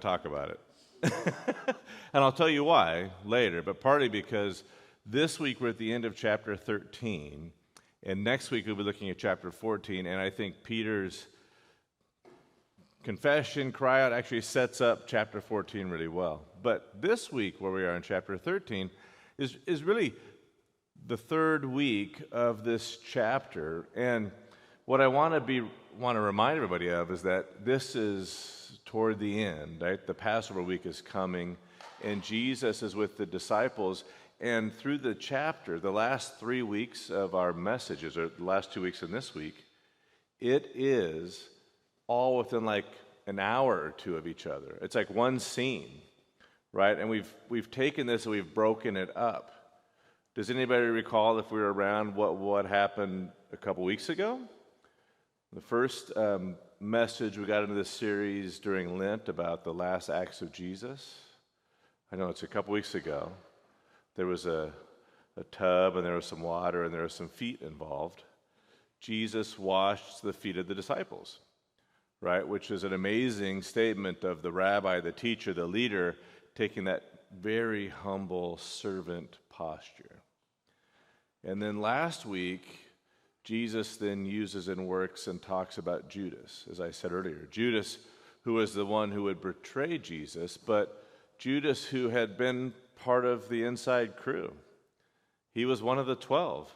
talk about it. And I'll tell you why later, but partly because this week we're at the end of chapter 13, and next week we'll be looking at chapter 14, and I think Peter's confession, cry out, actually sets up chapter 14 really well. But this week, where we are in chapter 13, is really the third week of this chapter, and what I want to remind everybody of is that this is toward the end, right? The Passover week is coming, and Jesus is with the disciples. And through the chapter, the last 3 weeks of our messages, or the last 2 weeks in this week, it is all within like an hour or two of each other. It's like one scene, right? And we've taken this and we've broken it up. Does anybody recall, if we were around, what happened a couple weeks ago? The first message we got into this series during Lent about the last acts of Jesus. I know it's a couple weeks ago. There was a tub, and there was some water, and there were some feet involved. Jesus washed the feet of the disciples, right? Which is an amazing statement of the rabbi, the teacher, the leader, taking that very humble servant posture. And then last week, Jesus then uses and works and talks about Judas, as I said earlier. Judas, who was the one who would betray Jesus, but Judas, who had been part of the inside crew. He was one of the 12.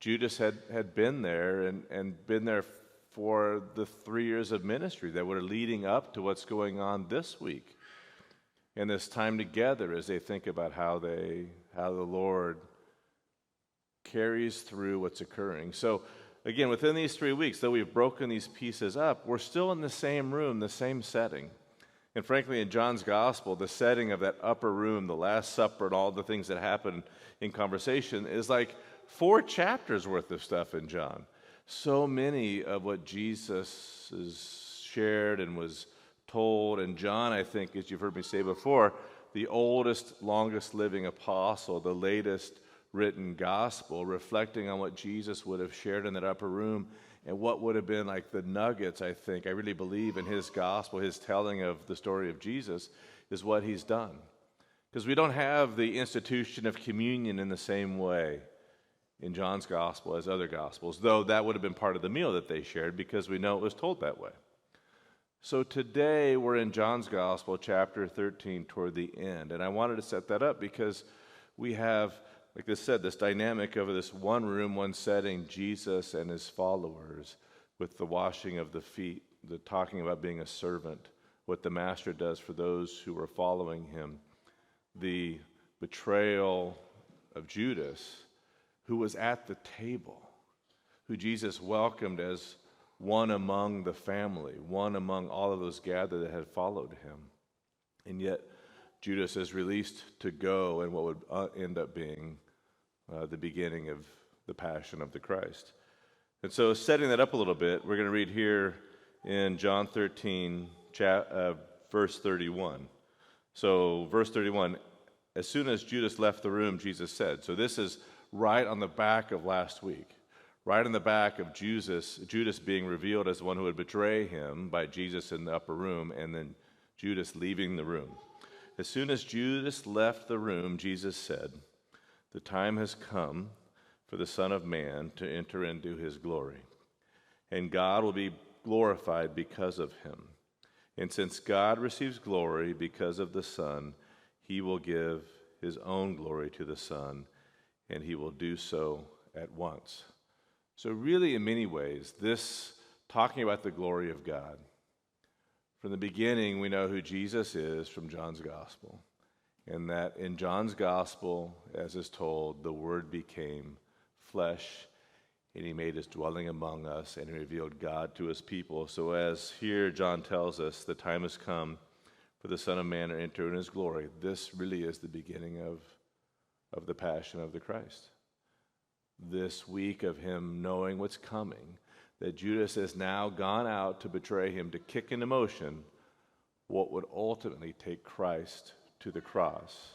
Judas had been there and been there for the 3 years of ministry that were leading up to what's going on this week. And this time together as they think about how the Lord carries through what's occurring. So again, within these 3 weeks, though we've broken these pieces up, we're still in the same room, the same setting. And frankly, in John's gospel, the setting of that upper room, the Last Supper, and all the things that happen in conversation is like 4 chapters worth of stuff in John. So many of what Jesus has shared and was told, and John, I think, as you've heard me say before, the oldest, longest living apostle, the latest written gospel, reflecting on what Jesus would have shared in that upper room and what would have been like the nuggets, I think, I really believe in his gospel, his telling of the story of Jesus, is what he's done. Because we don't have the institution of communion in the same way in John's gospel as other gospels, though that would have been part of the meal that they shared because we know it was told that way. So today we're in John's gospel, chapter 13, toward the end. And I wanted to set that up because we have, like I said, this dynamic of this one room, one setting, Jesus and his followers, with the washing of the feet, the talking about being a servant, what the master does for those who are following him, the betrayal of Judas, who was at the table, who Jesus welcomed as one among the family, one among all of those gathered that had followed him. And yet Judas is released to go in what would end up being the beginning of the passion of the Christ. And so setting that up a little bit, we're going to read here in John 13, verse 31. So verse 31, as soon as Judas left the room, Jesus said. So this is right on the back of last week, right on the back of Judas being revealed as the one who would betray him by Jesus in the upper room, and then Judas leaving the room. As soon as Judas left the room, Jesus said, "The time has come for the Son of Man to enter into his glory, and God will be glorified because of him. And since God receives glory because of the Son, he will give his own glory to the Son, and he will do so at once." So really, in many ways, this talking about the glory of God. From the beginning, we know who Jesus is from John's gospel. And that in John's gospel, as is told, the Word became flesh, and he made his dwelling among us, and he revealed God to his people. So as here John tells us, the time has come for the Son of Man to enter in his glory. This really is the beginning of the passion of the Christ. This week of him knowing what's coming, that Judas has now gone out to betray him, to kick into motion what would ultimately take Christ to the cross,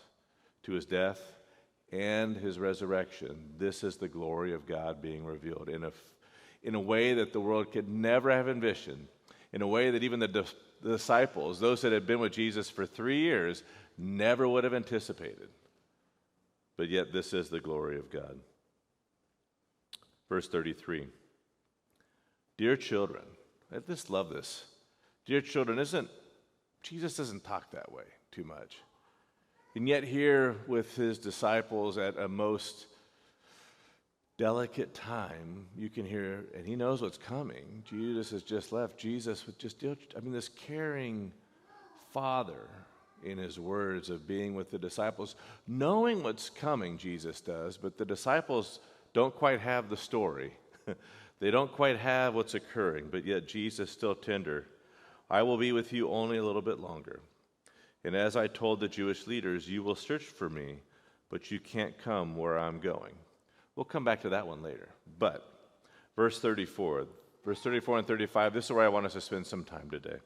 to his death and his resurrection. This is the glory of God being revealed in a way that the world could never have envisioned, in a way that even the the disciples, those that had been with Jesus for 3 years, never would have anticipated. But yet this is the glory of God. Verse 33. Dear children, I just love this. Dear children, Jesus doesn't talk that way too much. And yet here with his disciples at a most delicate time, you can hear, and he knows what's coming. Judas has just left. Jesus with this caring father in his words of being with the disciples, knowing what's coming, Jesus does, but the disciples don't quite have the story. They don't quite have what's occurring, but yet Jesus still tender. I will be with you only a little bit longer. And as I told the Jewish leaders, you will search for me, but you can't come where I'm going. We'll come back to that one later. But verse 34 and 35, this is where I want us to spend some time today.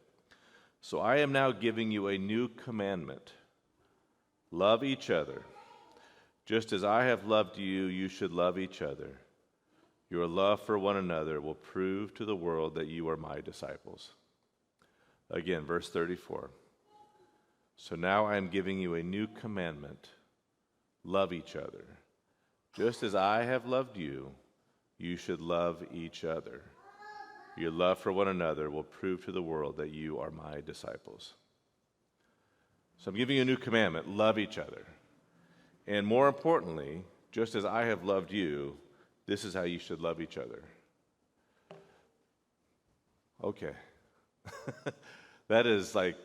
So I am now giving you a new commandment. Love each other. Just as I have loved you, you should love each other. Your love for one another will prove to the world that you are my disciples. Again, verse 34. So now I am giving you a new commandment. Love each other. Just as I have loved you, you should love each other. Your love for one another will prove to the world that you are my disciples. So I'm giving you a new commandment. Love each other. And more importantly, just as I have loved you, this is how you should love each other. Okay. That is like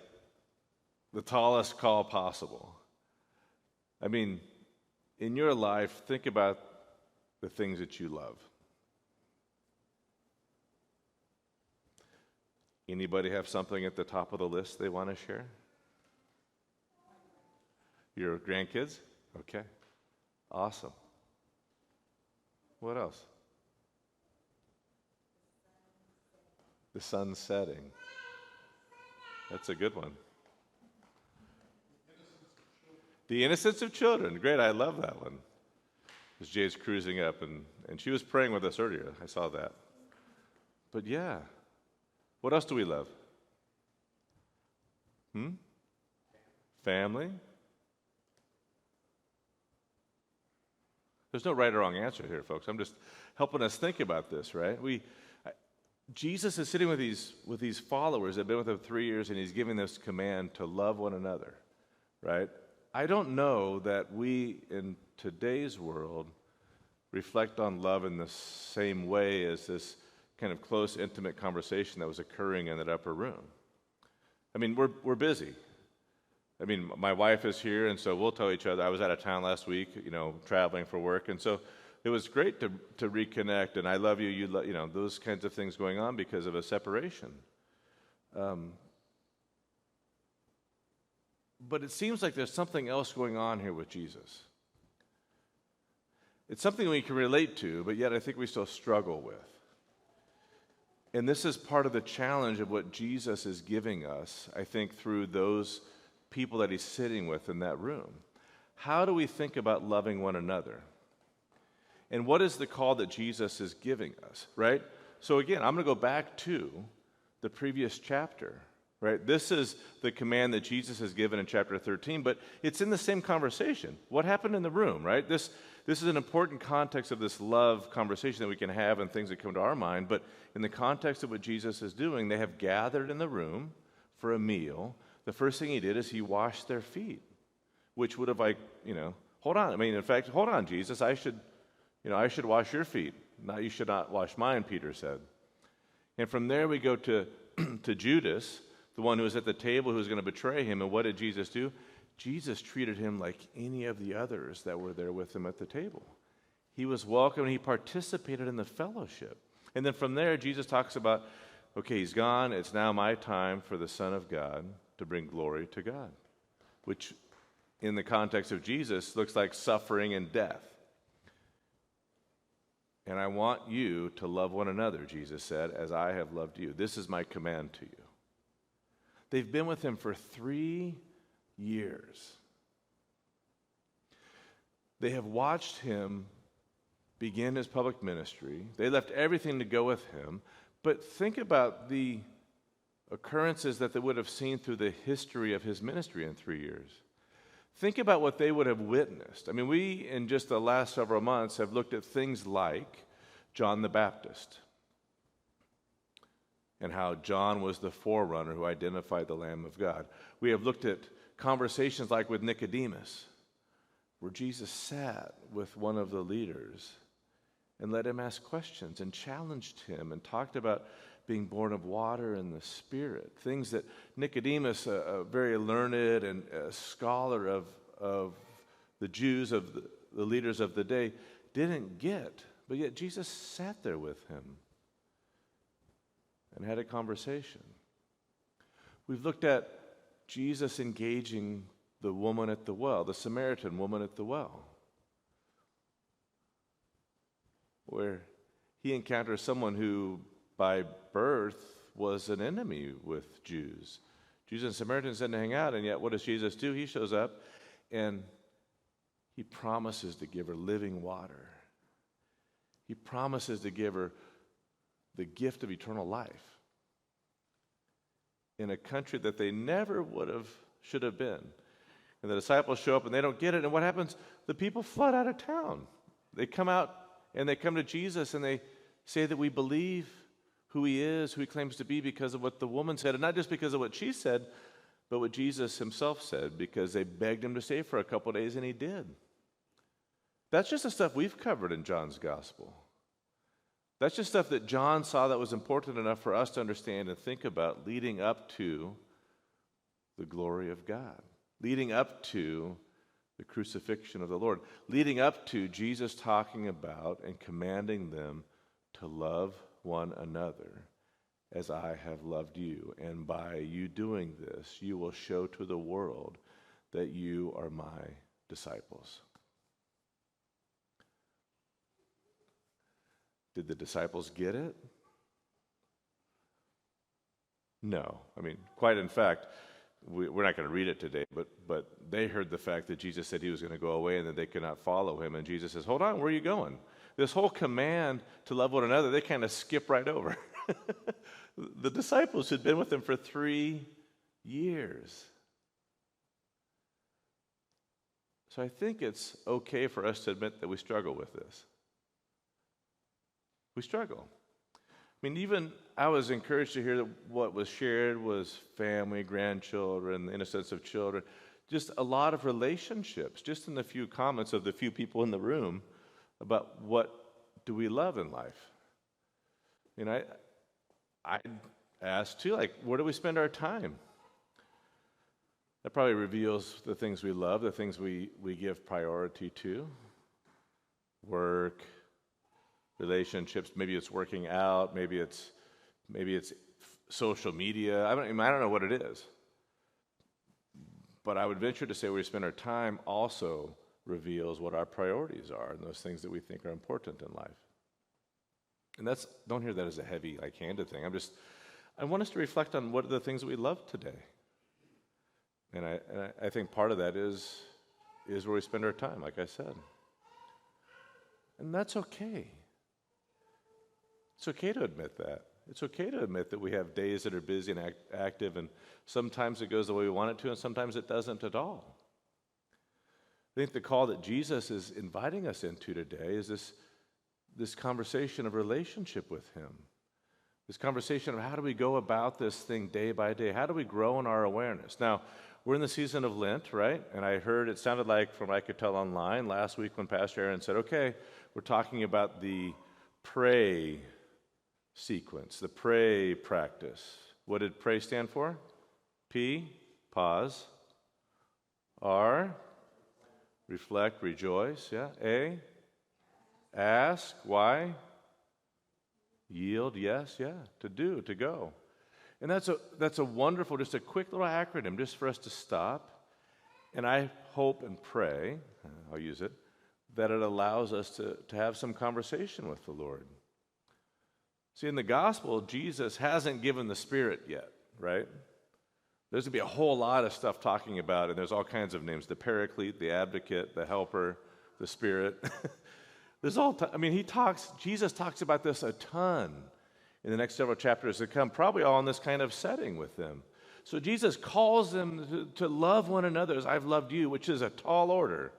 the tallest call possible. I mean, in your life, think about the things that you love. Anybody have something at the top of the list they want to share? Your grandkids? Okay. Awesome. What else? The sun setting. That's a good one. The innocence of children. Great, I love that one. As Jay's cruising up, and she was praying with us earlier. I saw that. But yeah. What else do we love? Family? There's no right or wrong answer here, folks. I'm just helping us think about this, right? Jesus is sitting with these followers that have been with him 3 years, and he's giving this command to love one another, right? I don't know that we, in today's world, reflect on love in the same way as this kind of close, intimate conversation that was occurring in that upper room. I mean, we're busy. I mean, my wife is here, and so we'll tell each other. I was out of town last week, traveling for work, and so it was great to reconnect, and I love you, those kinds of things going on because of a separation. But it seems like there's something else going on here with Jesus. It's something we can relate to, but yet I think we still struggle with. And this is part of the challenge of what Jesus is giving us, I think, through those people that he's sitting with in that room. How do we think about loving one another? And what is the call that Jesus is giving us, right? So again, I'm going to go back to the previous chapter, right? This is the command that Jesus has given in chapter 13, but it's in the same conversation. What happened in the room, right? This is an important context of this love conversation that we can have and things that come to our mind, but in the context of what Jesus is doing, they have gathered in the room for a meal. The first thing he did is he washed their feet, which would have hold on, Jesus, I should wash your feet. You should not wash mine, Peter said. And from there we go to Judas, the one who was at the table who was going to betray him. And what did Jesus do? Jesus treated him like any of the others that were there with him at the table. He was welcome and he participated in the fellowship. And then from there, Jesus talks about, okay, he's gone. It's now my time for the Son of God to bring glory to God, which in the context of Jesus looks like suffering and death. And I want you to love one another, Jesus said, as I have loved you. This is my command to you. They've been with him for 3 years. They have watched him begin his public ministry. They left everything to go with him. But think about the occurrences that they would have seen through the history of his ministry in 3 years. Think about what they would have witnessed. I mean, we, in just the last several months, have looked at things like John the Baptist and how John was the forerunner who identified the Lamb of God. We have looked at conversations like with Nicodemus, where Jesus sat with one of the leaders and let him ask questions and challenged him and talked about being born of water and the Spirit, things that Nicodemus, a very learned and a scholar of the Jews, of the leaders of the day, didn't get. But yet Jesus sat there with him and had a conversation. We've looked at Jesus engaging the woman at the well, the Samaritan woman at the well, where he encounters someone who by birth was an enemy with Jews. Jews and Samaritans didn't hang out, and yet what does Jesus do? He shows up and he promises to give her living water. He promises to give her the gift of eternal life in a country that they never should have been. And the disciples show up and they don't get it. And what happens? The people flood out of town. They come out and they come to Jesus and they say that we believe who he is, who he claims to be, because of what the woman said. And not just because of what she said, but what Jesus himself said, because they begged him to stay for a couple of days, and he did. That's just the stuff we've covered in John's gospel. That's just stuff that John saw that was important enough for us to understand and think about leading up to the glory of God, leading up to the crucifixion of the Lord, leading up to Jesus talking about and commanding them to love one another as I have loved you. And by you doing this, you will show to the world that you are my disciples. Did the disciples get it? No. I mean, quite in fact, we're not going to read it today, but they heard the fact that Jesus said he was going to go away and that they could not follow him. And Jesus says, hold on, where are you going? This whole command to love one another, they kind of skip right over. The disciples had been with him for 3 years. So I think it's okay for us to admit that we struggle with this. We struggle. I mean, even I was encouraged to hear that what was shared was family, grandchildren, the innocence of children, just a lot of relationships, just in the few comments of the few people in the room about what do we love in life. You know, I asked too, like, where do we spend our time? That probably reveals the things we love, the things we give priority to. Work, relationships, maybe it's working out, maybe it's social media. I don't know what it is. But I would venture to say where we spend our time also reveals what our priorities are and those things that we think are important in life. And don't hear that as a heavy, handed thing. I want us to reflect on what are the things that we love today. And I think part of that is where we spend our time, like I said. And that's okay. It's okay to admit that. It's okay to admit that we have days that are busy and active, and sometimes it goes the way we want it to, and sometimes it doesn't at all. I think the call that Jesus is inviting us into today is this conversation of relationship with him. This conversation of how do we go about this thing day by day? How do we grow in our awareness? Now, we're in the season of Lent, right? And I heard it sounded like, from what I could tell online, last week when Pastor Aaron said, okay, we're talking about the pray sequence, the pray practice. What did pray stand for? P, pause. R, reflect, rejoice. Yeah. A, ask. Y, yield. Yes. Yeah. To do, to go. And that's a wonderful, just a quick little acronym just for us to stop. And I hope and pray, I'll use it, that it allows us to have some conversation with the Lord. See, in the gospel, Jesus hasn't given the Spirit yet, right? There's going to be a whole lot of stuff talking about it, and there's all kinds of names: the Paraclete, the Advocate, the Helper, the Spirit. Jesus talks about this a ton in the next several chapters to come, probably all in this kind of setting with them. So Jesus calls them to love one another as I've loved you, which is a tall order.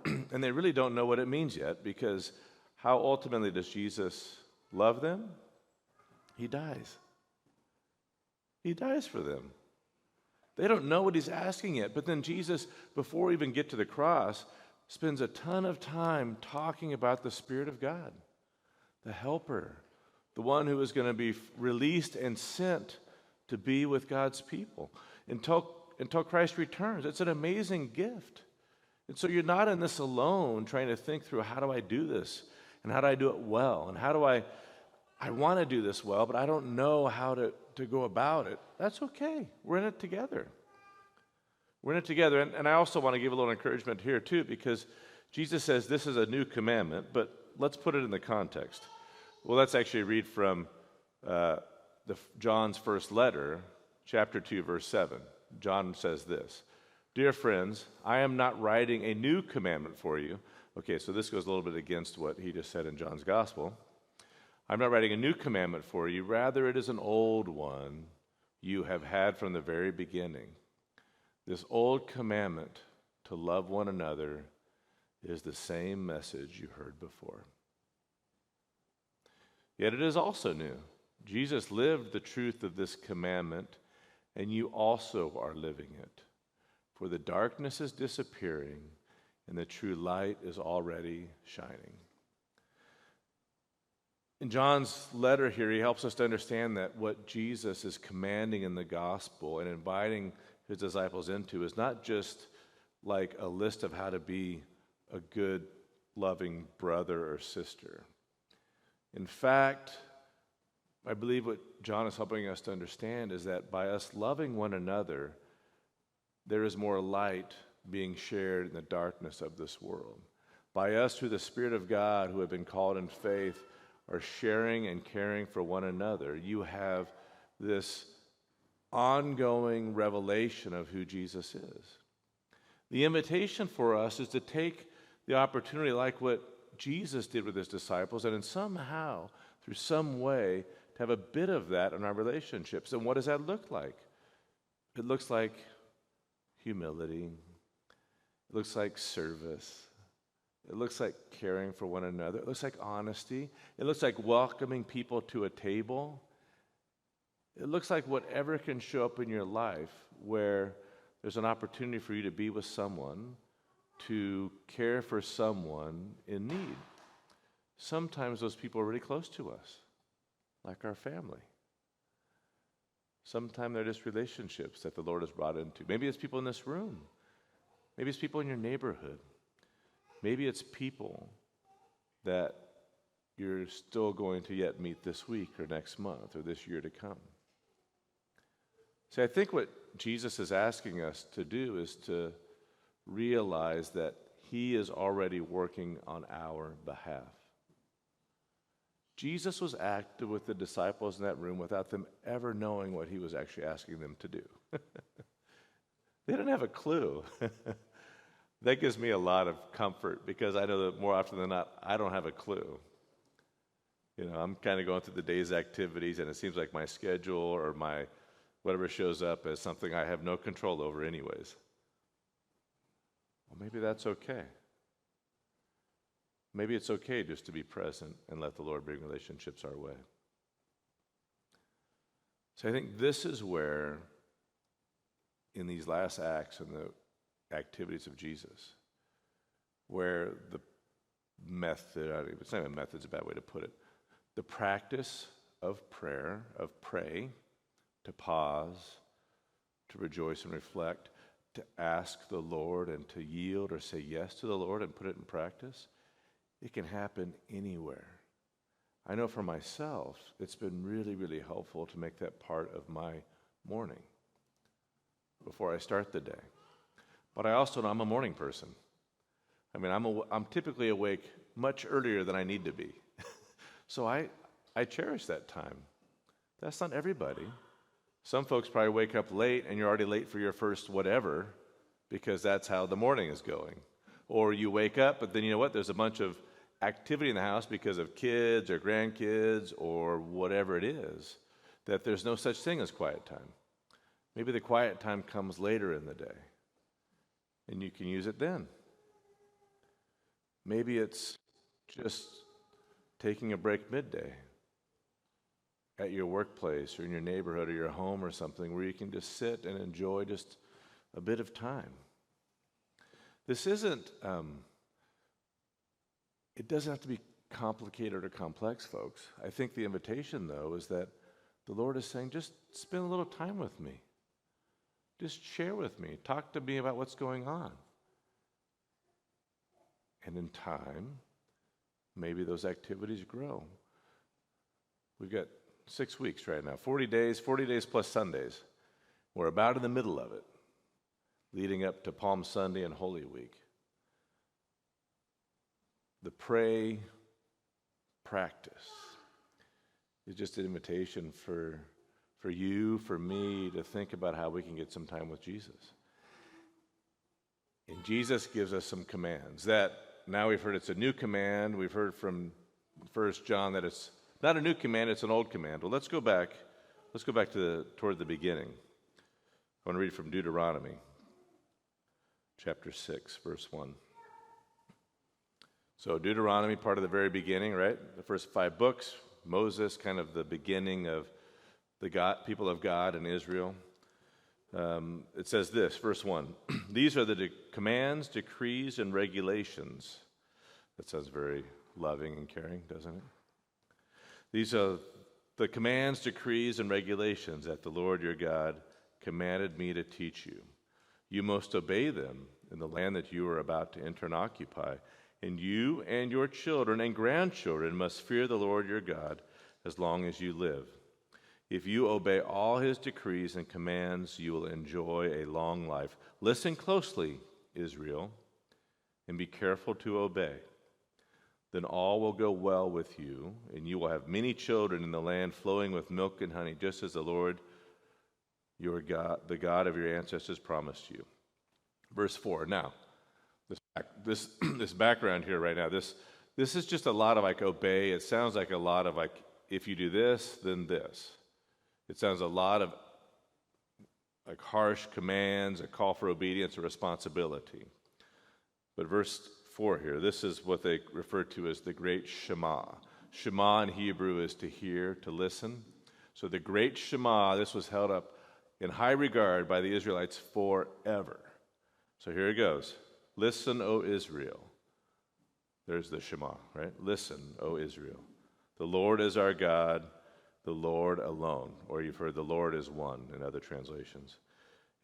And they really don't know what it means yet, because how ultimately does Jesus love them? He dies. He dies for them. They don't know what he's asking yet, but then Jesus, before we even get to the cross, spends a ton of time talking about the Spirit of God, the helper, the one who is going to be released and sent to be with God's people until Christ returns. It's an amazing gift. And so you're not in this alone trying to think through, how do I do this? And how do I do it well? And how do I want to do this well, but I don't know how to go about it. That's okay. We're in it together. We're in it together. And I also want to give a little encouragement here too, because Jesus says this is a new commandment, but let's put it in the context. Well, let's actually read from John's first letter, chapter 2, verse 7. John says this: "Dear friends, I am not writing a new commandment for you." Okay, so this goes a little bit against what he just said in John's gospel. "I'm not writing a new commandment for you. Rather, it is an old one you have had from the very beginning. This old commandment to love one another is the same message you heard before. Yet it is also new. Jesus lived the truth of this commandment, and you also are living it. For the darkness is disappearing, and the true light is already shining." In John's letter here, he helps us to understand that what Jesus is commanding in the gospel and inviting his disciples into is not just like a list of how to be a good, loving brother or sister. In fact, I believe what John is helping us to understand is that by us loving one another, there is more light being shared in the darkness of this world. By us, through the Spirit of God, who have been called in faith, are sharing and caring for one another, you have this ongoing revelation of who Jesus is. The invitation for us is to take the opportunity, like what Jesus did with his disciples, and in somehow, through some way, to have a bit of that in our relationships. And what does that look like? It looks like humility. It looks like service. It looks like caring for one another. It looks like honesty. It looks like welcoming people to a table. It looks like whatever can show up in your life where there's an opportunity for you to be with someone, to care for someone in need. Sometimes those people are really close to us, like our family. Sometimes they're just relationships that the Lord has brought into. Maybe it's people in this room. Maybe it's people in your neighborhood. Maybe it's people that you're still going to yet meet this week or next month or this year to come. See, I think what Jesus is asking us to do is to realize that he is already working on our behalf. Jesus was active with the disciples in that room without them ever knowing what he was actually asking them to do. They didn't have a clue. That gives me a lot of comfort because I know that more often than not, I don't have a clue. You know, I'm kind of going through the day's activities, and it seems like my schedule or my whatever shows up as something I have no control over anyways. Well, maybe that's okay. Maybe it's okay just to be present and let the Lord bring relationships our way. So I think this is where, in these last acts and the activities of Jesus, where the method, it's not even method, it's a bad way to put it, the practice of prayer, of pray, to pause, to rejoice and reflect, to ask the Lord and to yield or say yes to the Lord and put it in practice, it can happen anywhere. I know for myself, it's been really, really helpful to make that part of my morning before I start the day. But I also know I'm a morning person. I mean, I'm typically awake much earlier than I need to be. So I cherish that time. That's not everybody. Some folks probably wake up late and you're already late for your first whatever because that's how the morning is going. Or you wake up, but then you know what? There's a bunch of activity in the house because of kids or grandkids or whatever it is, that there's no such thing as quiet time. Maybe the quiet time comes later in the day, and you can use it then. Maybe it's just taking a break midday at your workplace or in your neighborhood or your home or something where you can just sit and enjoy just a bit of time. This isn't, it doesn't have to be complicated or complex, folks. I think the invitation, though, is that the Lord is saying, just spend a little time with me. Just share with me. Talk to me about what's going on. And in time, maybe those activities grow. We've got 6 weeks right now, 40 days plus Sundays. We're about in the middle of it, leading up to Palm Sunday and Holy Week. The pray practice is just an invitation for you, for me, to think about how we can get some time with Jesus. And Jesus gives us some commands that now we've heard it's a new command. We've heard from 1 John that it's not a new command, it's an old command. Well, let's go back toward the beginning. I want to read from Deuteronomy chapter 6, verse 1. So Deuteronomy, part of the very beginning, right? The first 5 books, Moses, kind of the beginning of the people of God in Israel. It says this, verse 1, these are the commands, decrees, and regulations. That sounds very loving and caring, doesn't it? These are the commands, decrees, and regulations that the Lord your God commanded me to teach you. You must obey them in the land that you are about to enter and occupy, and you and your children and grandchildren must fear the Lord your God as long as you live. If you obey all his decrees and commands, you will enjoy a long life. Listen closely, Israel, and be careful to obey. Then all will go well with you, and you will have many children in the land flowing with milk and honey, just as the Lord your God, the God of your ancestors, promised you. Verse 4. Now, this background here right now, this is just a lot of like obey. It sounds like a lot of like, if you do this, then this. It sounds a lot of like harsh commands, a call for obedience or responsibility. But verse 4 here, this is what they refer to as the great Shema. Shema in Hebrew is to hear, to listen. So the great Shema, this was held up in high regard by the Israelites forever. So here it goes. Listen, O Israel. There's the Shema, right? Listen, O Israel. The Lord is our God, the Lord alone. Or you've heard the Lord is one in other translations.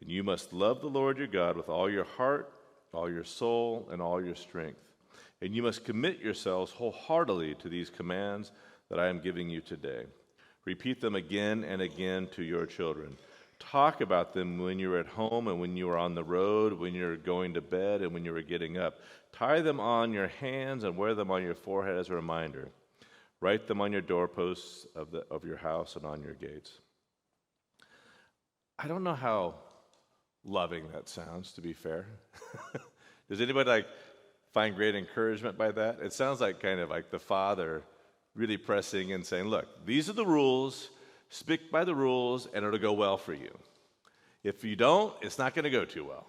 And you must love the Lord your God with all your heart, all your soul, and all your strength. And you must commit yourselves wholeheartedly to these commands that I am giving you today. Repeat them again and again to your children. Talk about them when you're at home and when you are on the road, when you're going to bed and when you are getting up. Tie them on your hands and wear them on your forehead as a reminder. Write them on your doorposts of your house and on your gates. I don't know how loving that sounds, to be fair. Does anybody find great encouragement by that? It sounds like kind of like the father really pressing and saying, look, these are the rules, stick by the rules, and it'll go well for you. If you don't, it's not going to go too well.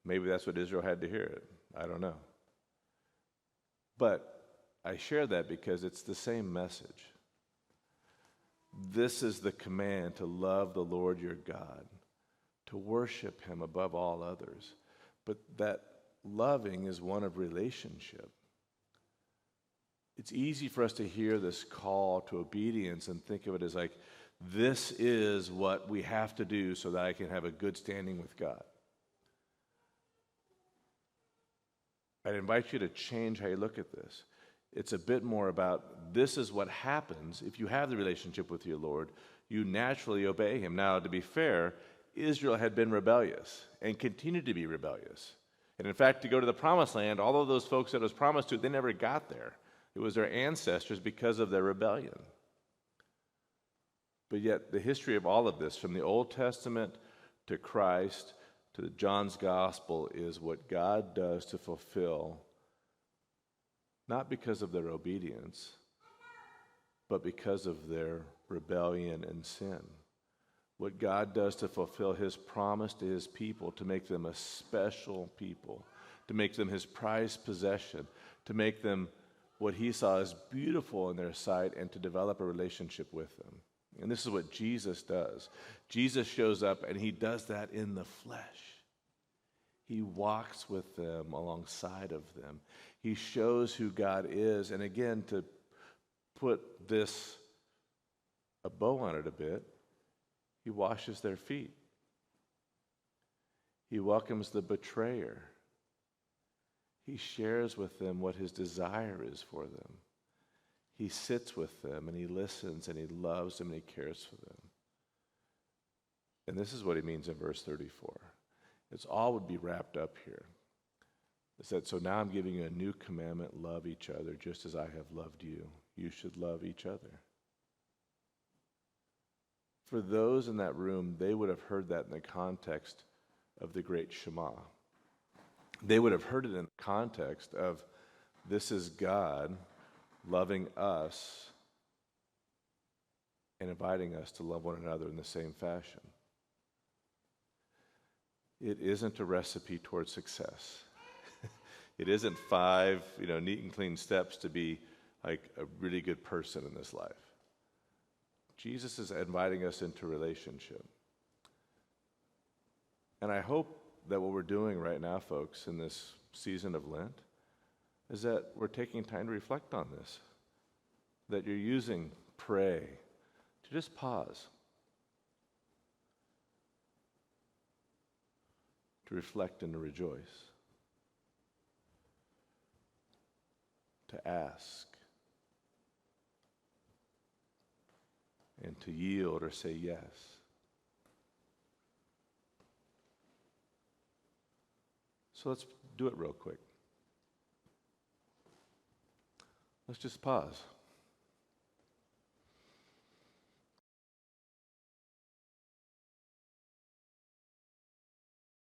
Maybe that's what Israel had to hear. I don't know. But I share that because it's the same message. This is the command to love the Lord your God, to worship him above all others. But that loving is one of relationship. It's easy for us to hear this call to obedience and think of it as like, this is what we have to do so that I can have a good standing with God. I'd invite you to change how you look at this. It's a bit more about this is what happens if you have the relationship with your Lord. You naturally obey him. Now, to be fair, Israel had been rebellious and continued to be rebellious. And in fact, to go to the promised land, all of those folks that it was promised to, they never got there. It was their ancestors because of their rebellion. But yet, the history of all of this, from the Old Testament to Christ to John's Gospel, is what God does to fulfill not because of their obedience, but because of their rebellion and sin. What God does to fulfill his promise to his people, to make them a special people, to make them his prized possession, to make them what he saw as beautiful in their sight, and to develop a relationship with them. And this is what Jesus does. Jesus shows up and he does that in the flesh. He walks with them, alongside of them. He shows who God is. And again, to put a bow on it a bit, he washes their feet. He welcomes the betrayer. He shares with them what his desire is for them. He sits with them and he listens and he loves them and he cares for them. And this is what he means in verse 34. It's all would be wrapped up here. It said, so now I'm giving you a new commandment, love each other just as I have loved you. You should love each other. For those in that room, they would have heard that in the context of the great Shema. They would have heard it in the context of this is God loving us and inviting us to love one another in the same fashion. It isn't a recipe towards success. It isn't 5, neat and clean steps to be like a really good person in this life. Jesus is inviting us into relationship. And I hope that what we're doing right now, folks, in this season of Lent, is that we're taking time to reflect on this. That you're using pray to just pause, to reflect and to rejoice, to ask, and to yield or say yes. So let's do it real quick. Let's just pause.